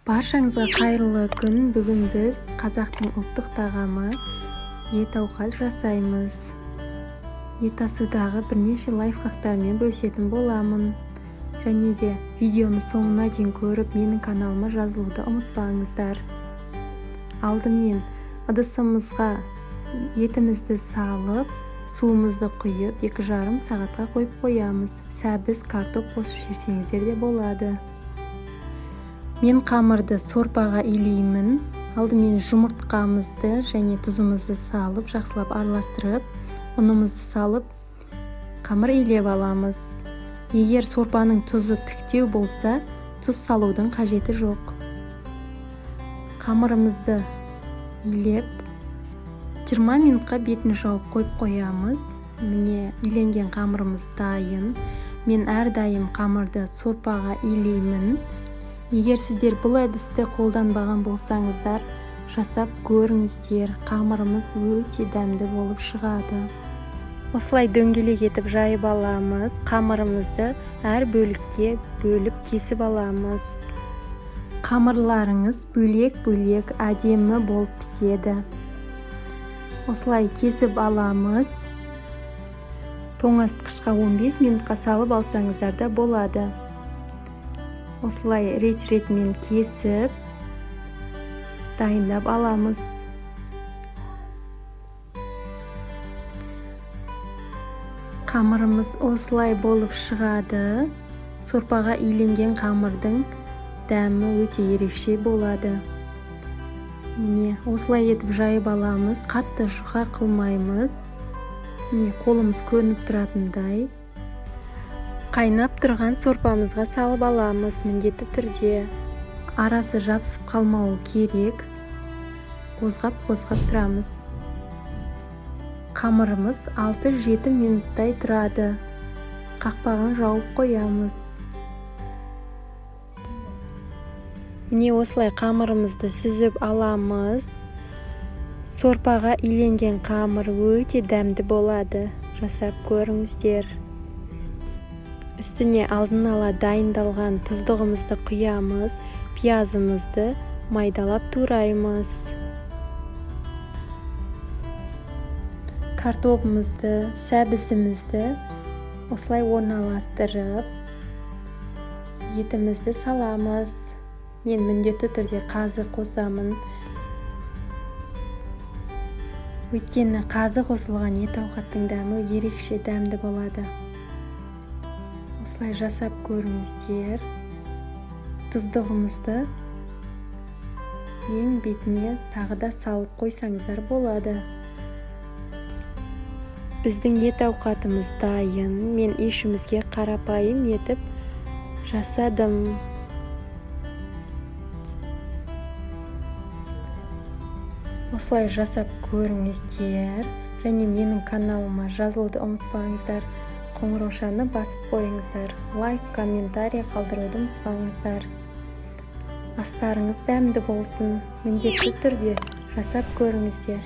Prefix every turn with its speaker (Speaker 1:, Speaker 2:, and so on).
Speaker 1: Баршаңызға қайырлы күн. Бүгін біз қазақтың ұлттық тағамы ет ауқат жасаймыз. Ет асудағы бірнеше лайфхактармен бөлісетін боламын. Және де видеоны соңына дейін көріп, менің каналыма жазылуды ұмытпаңыздар. Алдымен ыдысымызға етімізді салып, суымызды құйып, 2,5 сағатқа қойып қоямыз. Сәбіз, картоп қосып жесеңіздер де болады. Мен қамырды сорпаға илеймін. Алдымен жұмыртқамызды және тұзымызды салып, жақсылап араластырып, ұнымызды салып, қамыр илеп аламыз. Егер сорпаның тұзы тіктеу болса, тұз салудың қажеті жоқ. Қамырымызды илеп, 20 минутқа бетін жауып қойып қоямыз. Міне, иленген қамырымыз дайын. Мен әрдайым қамырды сорпаға илеймін. Егер сіздер бұл әдісті қолданбаған болсаңыздар, жасап көріңіздер. Қамырымыз өте дәмді болып шығады. Осылай дөңгелек етіп жайып аламыз. Қамырымызды әр бөлікке бөліп кесіп аламыз. Қамырларыңыз бөлек-бөлек әдемі болып піседі. Осылай кесіп аламыз. Тоңазытқышқа 15 минутқа салып алсаңыздар да болады. Осылай рет-ретмен кесіп, дайындап аламыз. Қамырымыз осылай болып шығады. Сорпаға иленген қамырдың дәмі өте ерекше болады. Міне, осылай етіп жайып аламыз. Қатты жұқа қылмаймыз. Міне, қолымыз көрініп тұратындай. Қайнап тұрған сорпамызға салып аламыз. Міндетті түрде арасы жабысып қалмауы керек. Қозғап-қозғап тұрамыз. Қамырымыз 6-7 минуттай тұрады. Қақпағын жауып қоямыз. Міне, осылай қамырымызды сүзіп аламыз. Сорпаға иленген қамыр өте дәмді болады. Жасап көріңіздер. Үстіне алдын ала дайындалған тұздығымызды құямыз, пиязымызды майдалап тураймыз. Картопымызды, сәбізімізді осылай орналастырып, етімізді саламыз. Мен міндетті түрде қазы қосамын. Өйткені қазы қосылған ет ауқаттың дәмі ерекше дәмді болады. Осылай жасап көріңіздер. Тұздығымызды ең бетіне тағы да салып қойсаңыздар болады. Біздің ет ауқатымыз дайын. Мен үйшімізге қарапайым етіп жасадым. Осылай жасап көріңіздер. Және менің каналыма жазылуды ұмытпаңыздар. Қоңыраушаны басып қойыңыздар. Лайк, комментарий қалдыруды ұмытпаңыздар. Астарыңыз дәмді болсын. Міндетті түрде жасап көріңіздер.